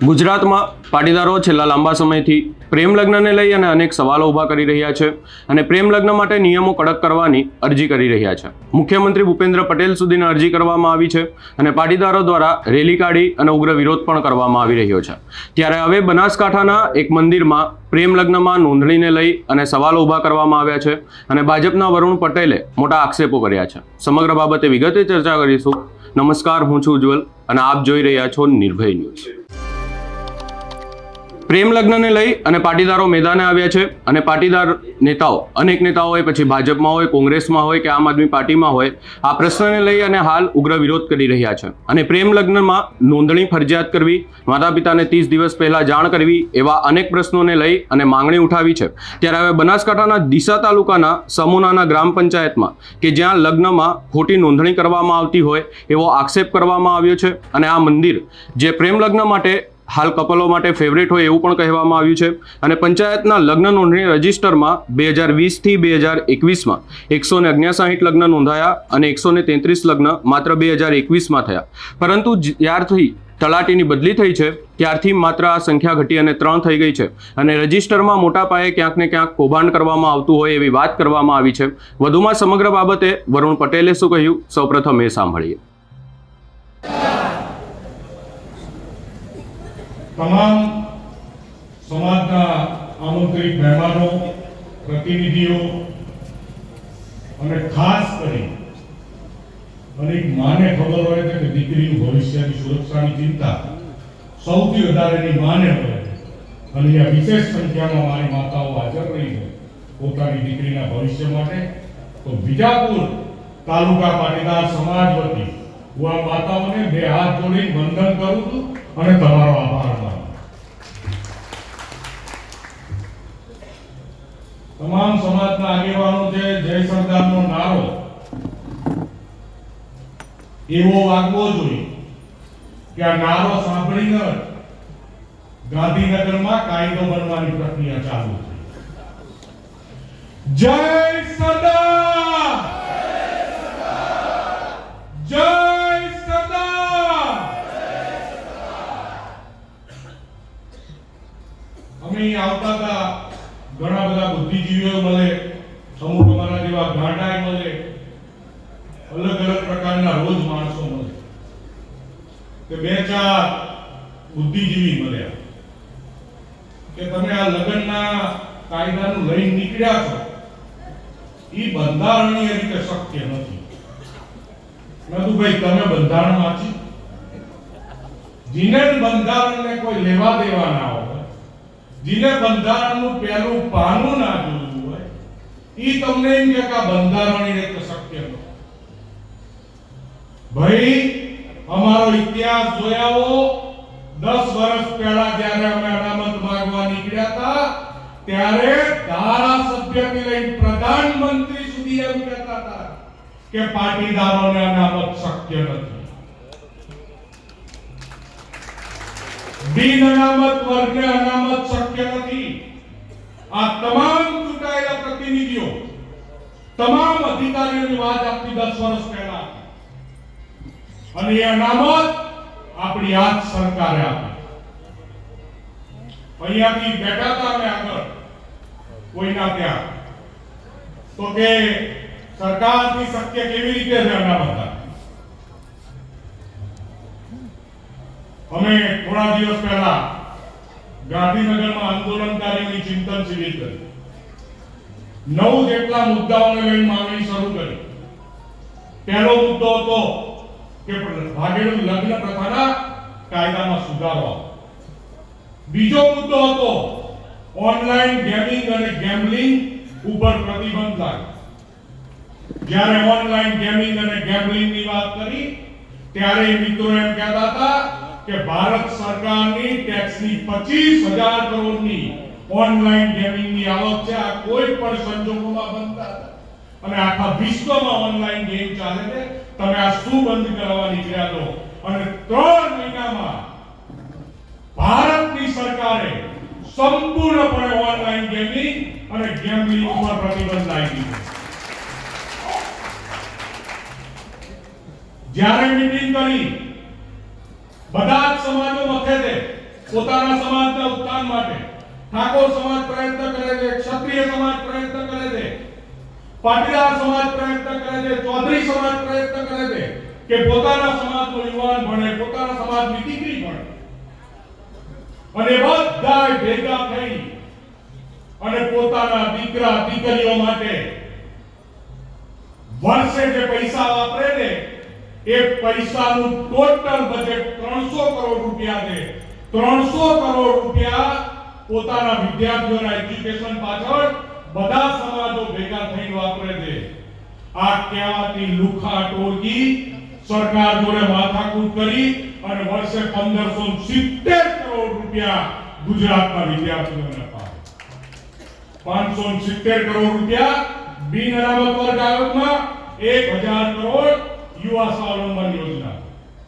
ગુજરાતમાં પાટીદારો છેલ્લા લાંબા સમયથી પ્રેમ લગ્નને લઈ અને અનેક સવાલો ઊભા કરી રહ્યા છે અને પ્રેમ લગ્ન માટે નિયમો કડક કરવાની અરજી કરી રહ્યા છે. મુખ્યમંત્રી ભૂપેન્દ્ર પટેલ સુધીની અરજી કરવામાં આવી છે અને પાટીદારો દ્વારા રેલી કાઢી અને ઉગ્ર વિરોધ પણ કરવામાં આવી રહ્યો છે. ત્યારે હવે બનાસકાંઠાના એક મંદિરમાં પ્રેમ લગ્નમાં નોંધણીને લઈ અને સવાલો ઊભા કરવામાં આવ્યા છે અને ભાજપના વરુણ પટેલે મોટા આક્ષેપો કર્યા છે. સમગ્ર બાબતે વિગતે ચર્ચા કરીશું. નમસ્કાર, હું છું ઉજ્જવલ અને આપ જોઈ રહ્યા છો નિર્ભય ન્યૂઝ. પ્રેમ લગ્નને લઈ અને પાટીદારો મેદાને આવ્યા છે અને પાટીદાર નેતાઓ, અનેક નેતાઓ હોય, પછી ભાજપમાં હોય, કોંગ્રેસમાં હોય કે આમ આદમી પાર્ટીમાં હોય, આ પ્રશ્નને લઈ અને હાલ ઉગ્ર વિરોધ કરી રહ્યા છે. અને પ્રેમ લગ્નમાં નોંધણી ફરજિયાત કરવી, માતા પિતાને 30 દિવસ પહેલા જાણ કરવી, એવા અનેક પ્રશ્નોને લઈ અને માંગણી ઉઠાવી છે. ત્યારે હવે બનાસકાંઠાના ડીસા તાલુકાના સમુનાના ગ્રામ પંચાયતમાં કે જ્યાં લગ્નમાં ખોટી નોંધણી કરવામાં આવતી હોય એવો આક્ષેપ કરવામાં આવ્યો છે અને આ મંદિર જે પ્રેમ લગ્ન માટે હાલ કપલો માટે ફેવરેટ હોય એવું પણ કહેવામાં આવ્યું છે. અને પંચાયતના લગ્ન નોંધણી રજિસ્ટરમાં 2020 થી 2021માં 159 લગ્ન નોંધાયા અને 133 લગ્ન માત્ર 2021માં થયા. પરંતુ જ્યારથી તલાટીની બદલી થઈ છે ત્યારથી માત્ર આ સંખ્યા ઘટી અને 3 થઈ ગઈ છે અને રજિસ્ટરમાં મોટા પાયે ક્યાંક ને ક્યાંક કૌભાંડ કરવામાં આવતું હોય એવી વાત કરવામાં આવી છે. વધુમાં સમગ્ર બાબતે વરુણ પટેલે શું કહ્યું, સૌપ્રથમ એ સાંભળીએ. તમામ સમાજના આમંત્રિત મહેમાનો, પ્રતિનિધિઓ અને ખાસ કરી અનેક માને ખબર હોય છે કે દીકરીનું ભવિષ્યની સુરક્ષાની ચિંતા સૌથી વધારેની માને હોય અને અહીંયા વિશેષ સંખ્યામાં મારી માતાઓ હાજર રહી છે પોતાની દીકરીના ભવિષ્ય માટે. તો બીજાપુર તાલુકા પાટીદાર સમાજ વતી હું આ માતાઓને 2 હાથ જોડી વંદન કરું છું અને તમારો આભાર માનું. તમામ સમાજના આગેવાનો છે જય સરદારનો નારો એવો વાગવો જોઈએ કે આ નારો સાંભળીને ગાંધીનગરમાં કાયદો બનવાની પ્રક્રિયા ચાલુ છે. જય સરદાર, જય સરદાર. અમે આવતા હતા, ઘણા બધા બુદ્ધિજીવીઓ મળે, અમુક અમારા જેવા ગાંડાય મળે, અલગ અલગ પ્રકારના રોજ માણસો મળે. કે 2-4 બુદ્ધિજીવી મળ્યા કે તમે આ લગ્નના કાયદાનું લઈને નીકળ્યા છો, એ બંધારણીય રીતે શક્ય નથી. ભાઈ તમે બંધારણ વાંચી, જીને બંધારણને કોઈ લેવા દેવા ના હોય, જીને બંધારણનું પહેલું પાનું ના જોયું હોય, ઈ તમને એમ કે આ બંધારણીય રીતે શક્ય નથી. ભાઈ અમારો ઇતિહાસ જોયાઓ. 10 વર્ષ પહેલા જ્યારે અમે અનામત માંગવા નીકળ્યા હતા ત્યારે ધારાસભ્યથી લઈને પ્રધાનમંત્રી સુધી એમ કહેતા હતા કે પાટીદારોને અનામત શક્ય નથી. બિન અનામત વર્ગને અનામત શક્ય નથી. આ તમામ ચૂંટાયેલા પ્રતિનિધિઓ, તમામ અધિકારીઓની વાત આપતી 10 વર્ષ પહેલા અને એ અનામત આપણી આ સરકારે આપી. અહીંયાથી બેઠા હતા અમે આગળ કોઈના ત્યાં, તો કે સરકારથી શક્ય કેવી રીતે છે અનામત? અમે થોડા દિવસ પહેલા ગાંધીનગરમાં આંદોલનકારીઓની ચિંતન શિબિર કરી. 9 જેટલા મુદ્દાઓને લઈને માંગણી શરૂ કરી. પહેલો મુદ્દો હતો કે ભાગેડુ લગ્ન પ્રથાના કાયદામાં સુધારો. બીજો મુદ્દો હતો ઓનલાઈન ગેમિંગ અને ગેમ્બલિંગ ઉપર પ્રતિબંધ લાગે. જ્યારે ઓનલાઈન ગેમિંગ અને ગેમ્બલિંગની વાત કરી ત્યારે મિત્રો એમ કહેતા હતા કે ભારત સરકારની ટેક્સની 25,000 કરોડની ઓનલાઈન ગેમિંગની આવક છે, આ કોઈ પણ સંજોગોમાં બનતા અને આખા વિશ્વમાં ઓનલાઈન ગેમ ચાલે છે. તમે આ શું બંધ કરવા નીકળ્યા છો? અને 3 મહિનામાં ભારતની સરકારે સંપૂર્ણપણે ઓનલાઈન ગેમિંગ અને ગેમ્બલિંગ ઉપર પ્રતિબંધ લાવી દીધો. જ્યારે મીટિંગ કરી બધા જ સમાજો મથે છે પોતાના સમાજના ઉત્થાન માટે ઠાકોર સમાજ પ્રયત્ન કરે છે, ક્ષત્રિય સમાજ પ્રયત્ન કરે છે, પાટીદાર સમાજ પ્રયત્ન કરે છે, ચૌધરી સમાજ પ્રયત્ન કરે છે કે પોતાના સમાજનો યુવાન ભણે, પોતાના સમાજની દીકરી ભણે, અને બધા ભેગા થઈ અને પોતાના દીકરા દીકરીઓ માટે વર્ષે જે પૈસા વાપરે ને એ પૈસાનું ટોટલ બજેટ 300 કરોડ રૂપિયા છે. 300 કરોડ રૂપિયા પોતાના વિદ્યાર્થીઓના એજ્યુકેશન પાછળ બધા સમાજો ભેગા થઈને વાપરે છે. આ કહેવાતી લુખા ટોળકી સરકાર જોડે માથાકૂટ કરી અને વર્ષે 1570 કરોડ રૂપિયા ગુજરાતના વિદ્યાર્થીઓને આપે. 570 કરોડ રૂપિયા બિન અનામત વર્ગ આયોગમાં, 1000 કરોડ યુવા સ્વાવલંબન યોજના,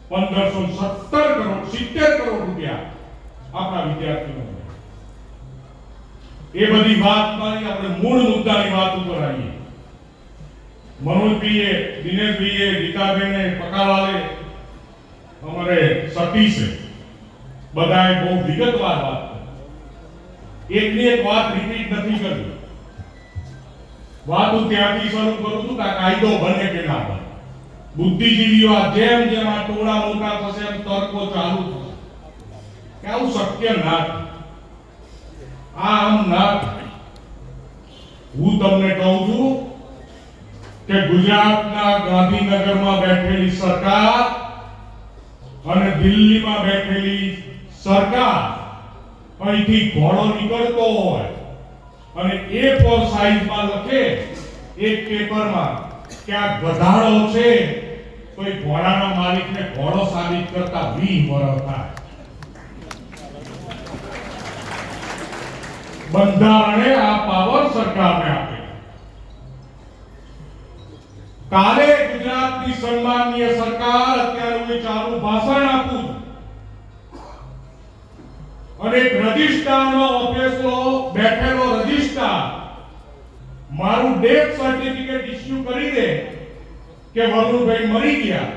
1570 કરોડ 70 કરોડ રૂપિયા આપણા વિદ્યાર્થીઓને. એ બધી વાત મારી આપણે મૂળ મુદ્દાની વાત ઉપર આવીએ. મનોજભાઈએ, દિનેશભાઈએ, ગીતાબેને, પકાલાલે, અમારે સતીશે બધાએ બહુ વિગતવાર વાત કરી. એકની એક વાત રિપીટ નથી કરી. વાત હું ત્યાંથી શરૂ કરું છું કે આ કાયદો બને કે ના બને. બુદ્ધિજીવીઓ જેમ જેમ આ ટોળા મોટા થશે એમ તર્કો ચાલુ થશે કે આવું શક્ય ના થાય, આમ ના થાય. હું તમને કહું છું કે ગુજરાતના ગાંધીનગરમાં બેઠેલી સરકાર અને દિલ્હીમાં બેઠેલી સરકાર અહીંથી ઘોડો નીકળતો હોય અને A4 સાઈઝમાં લખે એક પેપરમાં કે આ ગધાડો છે તો એ ઘોડાના માલિકને ઘોડો સાબિત કરતા 20 વર્ષ થાય. બંધારણે આ પાવર સરકારને આપે. કાલે ગુજરાતની સન્માનીય સરકાર, અત્યારે હું ચાલુ ભાષણ આપું અને એક રજિસ્ટ્રારનો ઓફિસનો બેઠેલો રજિસ્ટ્રાર મારું ડેથ સર્ટિફિકેટ ઇશ્યુ કરી દે કે વરુણભાઈ મરી ગયા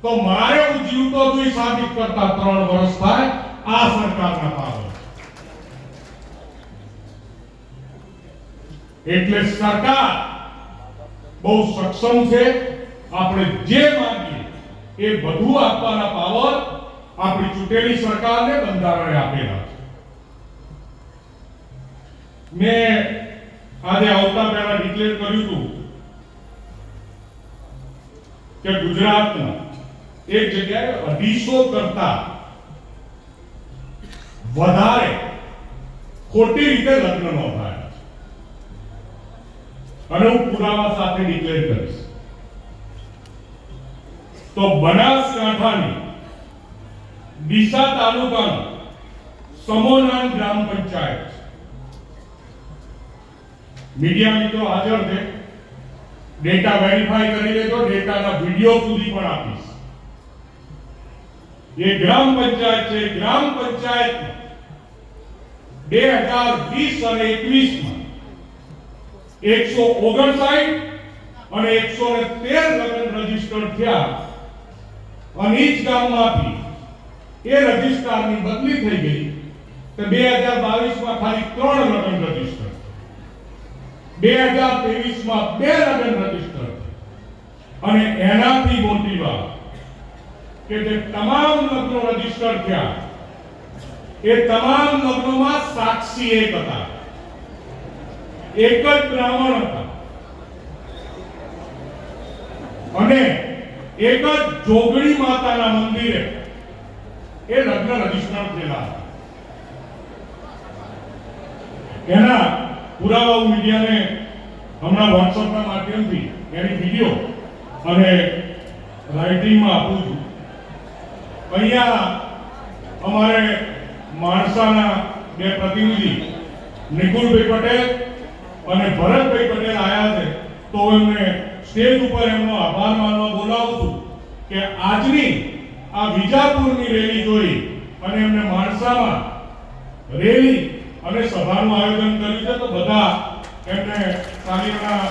તો મારે હું જીવતો જોઈ સાબિત કરતા 3 વર્ષ થાય. આ સરકારના પાવર. એટલે સરકાર બહુ સક્ષમ છે. આપણે જે માંગીએ એ બધું આપવાના પાવર આપણી ચૂંટેલી સરકારને બંધારણે આપેલા છે. મેં આજે આવતા પહેલા ડિક્લેર કર્યું હતું કે ગુજરાતમાં એક જગ્યાએ 250 કરતા વધારે ખોટી રીતે લગ્ન નોંધાયા છે અને હું પુરાવા સાથે ડિક્લેર કરીશ. તો બનાસકાંઠાની ડીસા તાલુકાનું સમોનાન ગ્રામ પંચાયત, મીડિયા મિત્રો હાજર છે, ડેટા વેરીફાઈ કરી લેજો, ડેટાના વિડિયો સુધી પણ આપીશ. એ ગ્રામ પંચાયત છે. ગ્રામ પંચાયત 2020 અને 21 માં 159 અને 113 લગ્ન રજીસ્ટર્ડ થયા અને ઈ જ ગામમાંથી એ રજિસ્ટ્રારની બદલી થઈ ગઈ તો 2022 માં ખાલી 3 લગ્ન રજીસ્ટર, 2023 માં 2 લગ્ન રજીસ્ટર. અને એનાથી મોટી વાત કે જે તમામ લગ્નો રજીસ્ટર થયા એ તમામ લગ્નોમાં સાક્ષી એક હતા, એક જ બ્રાહ્મણ હતા અને એક જ જોગણી માતાના મંદિરે એ લગ્ન રજીસ્ટર થયેલા. એના પુરાવા મીડિયાને હમણાં વોટ્સએપના માધ્યમથી એની વિડિયો અને રાઇટિંગમાં આપું છું. અહીંયા અમારે માણસાના 2 પ્રતિનિધિ નિકુલભાઈ પટેલ અને ભરતભાઈ પટેલ આયા છે. તો એમને સ્ટેજ ઉપર એમનો આભાર માનવા બોલાવું છું કે આજની આ વિજાપુરની રેલી જોઈ અને એમને માણસામાં રેલી અને સભાનું આયોજન કર્યું છે. તો બધા એમને તાલીઓના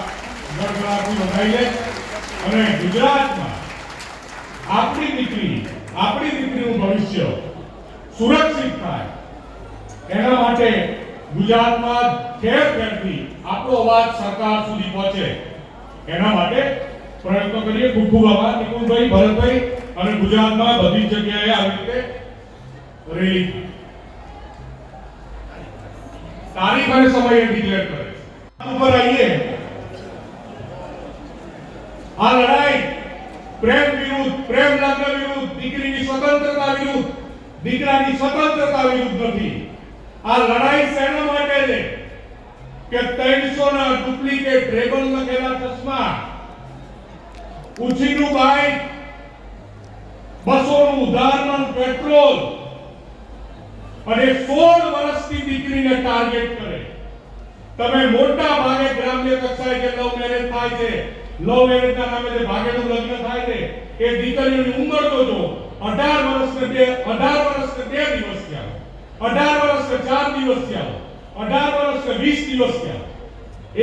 ગડગડાટથી વધાવી લે. અને ગુજરાતમાં આપણી દીકરીનું ભવિષ્ય સુરક્ષિત થાય એના માટે ગુજરાતમાં ઠેર ઠેરથી આપણો અવાજ સરકાર સુધી પહોંચે એના માટે પ્રયત્નો કરીએ. ખૂબ ખૂબ આભાર નિકુંજભાઈ, ભરતભાઈ અને ગુજરાતમાં બધી જગ્યાએ આવી રીતે રેલી તારીખ અને સમય ડિક્લેર કરે. ઉપર આવીએ. આ લડાઈ પ્રેમ વિરુદ્ધ, પ્રેમ લગ્ન વિરુદ્ધ, દીકરીની સ્વતંત્રતા વિરુદ્ધ, દીકરાની સ્વતંત્રતા વિરુદ્ધ નથી. આ લડાઈ શેના માટે છે કે 300 ના ડુપ્લિકેટ રેબલ લખેલા ચશ્મા, ઉછીનું બાઈક, 200 નું ઉધારનું પેટ્રોલ અને 16 વર્ષની દીકરીને ટાર્ગેટ કરે. તમે મોટા ભાગે ગ્રામ્ય કક્ષાએ જે લવ મેરેજ થાય છે, લવ મેરેજના નામે જે ભાગેનું લગ્ન થાય છે, એ દીકરીઓની ઉંમર તો જો 18 વર્ષને 2 દિવસ થયા, 18 વર્ષને 4 દિવસ થયા, 18 વર્ષને 20 દિવસ થયા.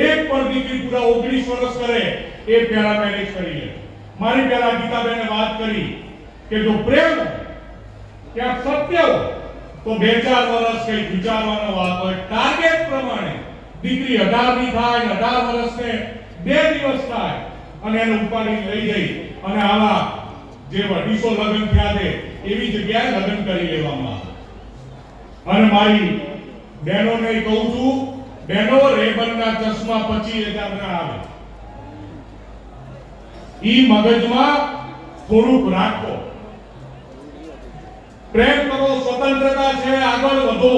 એક પણ દીકરી પૂરા 19 વર્ષ કરે એ પહેલા મેરેજ કરી લે. મારી પહેલા ગીતાબેને વાત કરી કે જો પ્રેમ ક્યાંક સત્ય હોય તો 2-4 વર્ષ કઈ વિચારવાનો વાત હોય. ટાર્ગેટ પ્રમાણે દીકરી 18 ની થાય, 18 વર્ષને 2 દિવસ થાય અને એને ઉપાડી લઈ જઈ અને આવા જે 250 લગ્ન થયા છે એવી જગ્યાએ લગ્ન કરી લેવામાં આવે. અને મારી બહેનોને કહું છું, બહેનો રેબનના ચશ્મા 25,000 ના આવે. ઈ મગજમાં થોડુંક રાખો. પ્રેમ કરો, સ્વતંત્રતા છે, આગળ વધો,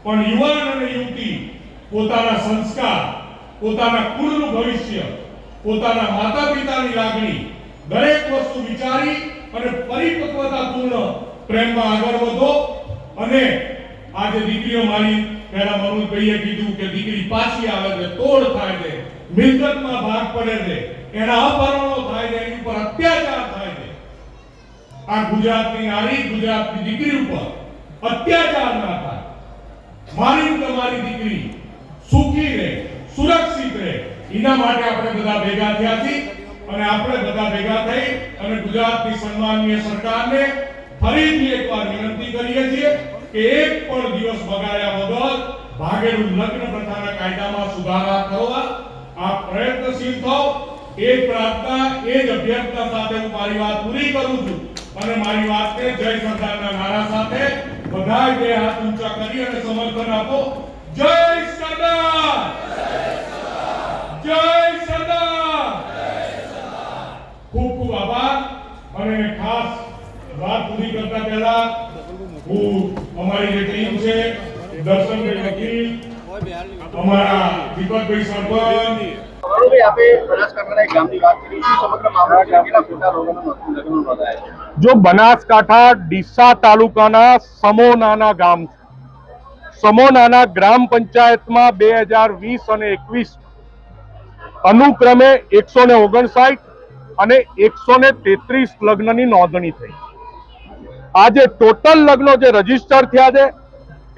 પણ યુવાન અને યુવતી પોતાના સંસ્કાર, પોતાના કુળનું ભવિષ્ય, પોતાના માતા પિતાની લાગણી દરેક વસ્તુ વિચારી અને પરિપક્વતાપૂર્ણ પ્રેમમાં આગળ વધો. અને આજે દીકરીઓ, મારી પહેલા મનોજભાઈએ કીધું કે દીકરી પાછી આવે છે, તોડ થાય છે, મિલકતમાં ભાગ પડે છે, એના અપહરણો થાય છે, એની ઉપર અત્યાચાર થાય છે. આ ગુજરાતની નારી, ગુજરાતની દીકરી ઉપર અત્યાચાર ના થાય. મારી તમારી દીકરી સુખી રહે, સુરક્ષિત રહે, એના માટે આપણે બધા ભેગા થયા છીએ. અને આપણે બધા ભેગા થઈ અને ગુજરાતની સન્માનીય સરકારને ફરીથી એકવાર વિનંતી કરીએ છીએ કે એક પણ દિવસ બગાડ્યા વગર ભાગેડુ લગ્ન પ્રથાના કાયદામાં સુધારા કરવા આ પ્રયત્નશીલ થાઓ. એ પ્રાર્થના, એ જ અભ્યર્થના સાથે હું મારી વાત પૂરી કરું છું અને મારી વાતને જય સરદારના નારા સાથે બધાય બે હાથ ઊંચા કરી અને સમર્થન આપો. જય સરદાર, જય સરદાર. ખૂબ ખૂબ આભાર. અને ખાસ વાત પૂરી કરતા પહેલા હું અમારી જે ટીમ છે, દર્શનભાઈ વકીલ, અમારા દીપકભાઈ સરપંચ, જો બનાસકાંઠા ડીસા તાલુકાના સમોનાના ગામ છે. સમોનાના ગ્રામ પંચાયતમાં 2020 અને 21 અનુક્રમે 159 અને 133 લગ્નની નોંધણી થઈ. આજે ટોટલ લગ્નો જે રજીસ્ટર થયા છે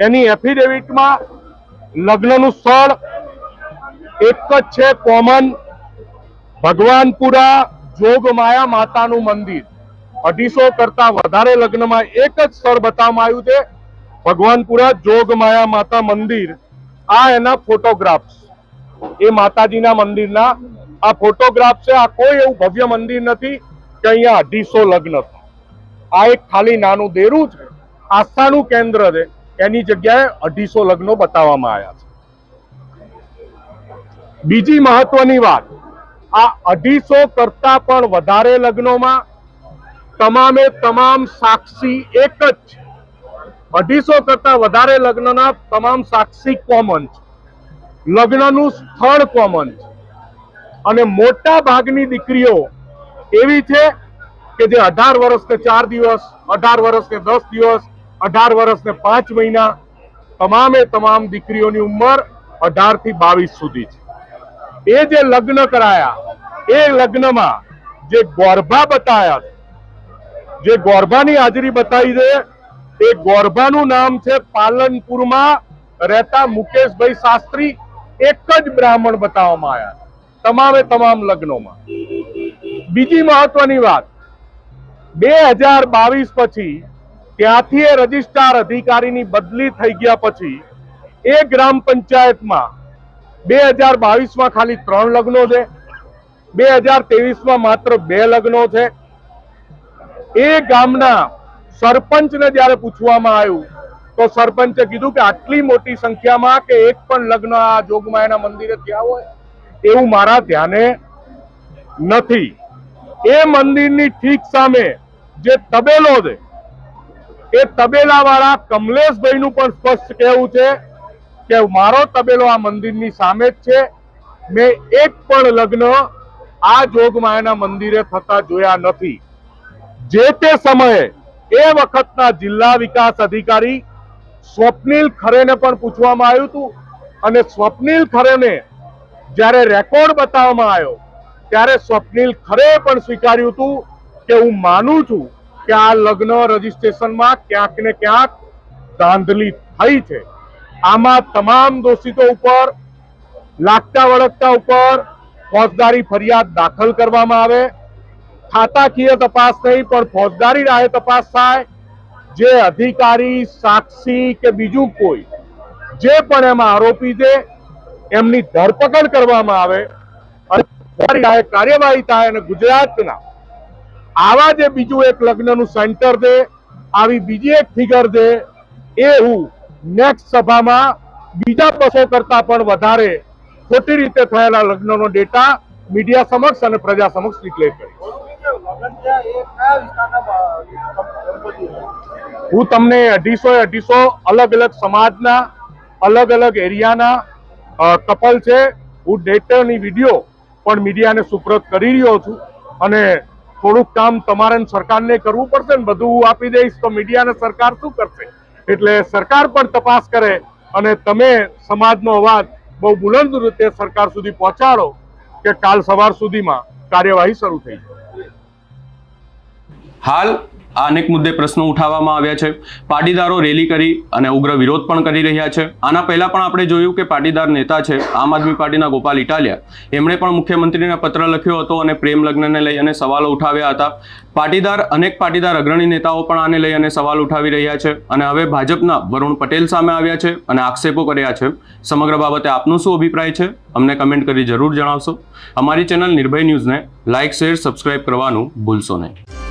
એની એફિડેવિટમાં લગ્નનું સ્થળ એક જ છે, કોમન ભગવાનપુરા જોગમાયા માતાનું મંદિર. 250 કરતા વધારે લગ્નમાં એક જ સ્થળ બતાવવામાં આવ્યું છે, ભગવાનપુરા જોગમાયા માતા મંદિર. આ એના ફોટોગ્રાફ્સ, એ માતાજીના મંદિરના આ ફોટોગ્રાફ છે. આ કોઈ એવું ભવ્ય મંદિર નથી કે અહીંયા 250 લગ્ન થાય. આ એક ખાલી નાનું દેરું છે, આસ્થાનું કેન્દ્ર છે, એની જગ્યાએ 250 લગ્નો બતાવવામાં આવ્યા છે. બીજી મહત્વની વાત, આ 250 કરતા પણ વધારે લગ્નોમાં તમામે તમામ સાક્ષી એક જ છે. 250 કરતા વધારે લગ્નના તમામ સાક્ષી કોમન છે, લગ્નનું સ્થળ કોમન છે. અને મોટા ભાગની દીકરીઓ એવી છે કે જે 18 વર્ષને 4 દિવસ, 18 વર્ષને 10 દિવસ, 18 વર્ષને 5 મહિના, તમામે તમામ દીકરીઓની ઉંમર 18 થી 22 સુધી છે. એ જે લગ્ન કરાયા એ લગ્નમાં જે ગોરભા બતાયા, જે ગોરભાની હાજરી બતાવી છે, એ ગોરભાનું નામ છે પાલનપુરમાં રહેતા મુકેશભાઈ શાસ્ત્રી. એક જ બ્રાહ્મણ બતાવવામાં આવ્યા તમામે તમામ લગ્નોમાં. બીજી મહત્વની વાત, 2022 પછી ત્યાંથી એ રજિસ્ટ્રાર અધિકારીની બદલી થઈ ગયા પછી એ ગ્રામ પંચાયતમાં 2022માં ખાલી 3 લગ્નો છે, 2023માં માત્ર 2 લગ્નો છે. એ ગામના સરપંચને જ્યારે પૂછવામાં આવ્યું તો સરપંચે કીધું કે આટલી મોટી સંખ્યામાં કે એક પણ લગ્ન આ જોગમાયાના મંદિરે થયા હોય એવું મારા ધ્યાને નથી. એ મંદિરની ઠીક સામે જે તબેલો છે એ તબેલાવાળા કમલેશભાઈનું પણ સ્પષ્ટ કહેવું છે કે મારો તબેલો આ મંદિરની સામે જ છે, મેં એક પણ લગ્ન આ જોગમાયાના મંદિરે થતા જોયા નથી. જે તે સમયે એ વખતના જિલ્લા વિકાસ અધિકારી સ્વપ્નિલ ખરેને પણ પૂછવામાં આવ્યું હતું અને સ્વપ્નિલ ખરેને જ્યારે રેકોર્ડ બતાવવામાં આવ્યો ત્યારે સ્વપ્નિલ ખરે પણ સ્વીકાર્યું હતું કે હું માનું છું કે આ લગ્ન રજીસ્ટ્રેશનમાં ક્યાંક ને ક્યાંક ધાંધલી થઈ છે. આમાં તમામ દોષિતો ઉપર લાગતા વળગતા ઉપર ફોજદારી ફરિયાદ દાખલ કરવામાં આવે, ખાતાકીય તપાસ નહીં પણ ફોજદારી રાહે તપાસ થાય. જે અધિકારી, સાક્ષી કે બીજું કોઈ જે પણ એમાં આરોપી છે એમની ધરપકડ કરવામાં આવે અને ફોજદારી રાહે કાર્યવાહી થાય. અને ગુજરાતના આવા જે બીજું એક લગ્નનું સેન્ટર છે, આવી બીજી એક ફિગર છે, એ હું નેક્સ્ટ સભામાં બીજા 200 કરતા પણ વધારે ખોટી રીતે થયેલા લગ્નનો ડેટા મીડિયા સમક્ષ અને પ્રજા સમક્ષ ડિક્લેર કરીશ. હું તમને 250 અલગ અલગ સમાજના અલગ અલગ એરિયાના કપલ છે, હું ડેટાની વિડીયો પણ મીડિયાને સુપ્રત કરી રહ્યો છું. અને થોડુંક કામ તમારે સરકારને કરવું પડશે ને, બધું હું આપી દઈશ તો મીડિયાને સરકાર શું કરશે? એટલે સરકાર પણ તપાસ કરે અને તમે સમાજનો અવાજ બહુ બુલંદ રીતે સરકાર સુધી પહોંચાડો કે કાલ સવાર સુધીમાં કાર્યવાહી શરૂ થઈ જાય. હાલ આ અનેક મુદ્દે પ્રશ્નો ઉઠાવવામાં આવ્યા છે. પાટીદારો રેલી કરી અને ઉગ્ર વિરોધ પણ કરી રહ્યા છે. આના પહેલા પણ આપણે જોયું કે પાટીદાર નેતા છે આમ આદમી પાર્ટીના ગોપાલ ઇટાલિયા, એમણે પણ મુખ્યમંત્રીને પત્ર લખ્યો હતો અને પ્રેમ લગ્નને લઈ અને સવાલો ઉઠાવ્યા હતા. અનેક પાટીદાર અગ્રણી નેતાઓ પણ આને લઈ અને સવાલ ઉઠાવી રહ્યા છે અને હવે ભાજપના વરુણ પટેલ સામે આવ્યા છે અને આક્ષેપો કર્યા છે. સમગ્ર બાબતે આપનો શું અભિપ્રાય છે અમને કમેન્ટ કરી જરૂર જણાવશો. અમારી ચેનલ નિર્ભય ન્યૂઝને લાઇક, શેર, સબસ્ક્રાઇબ કરવાનું ભૂલશો નહીં.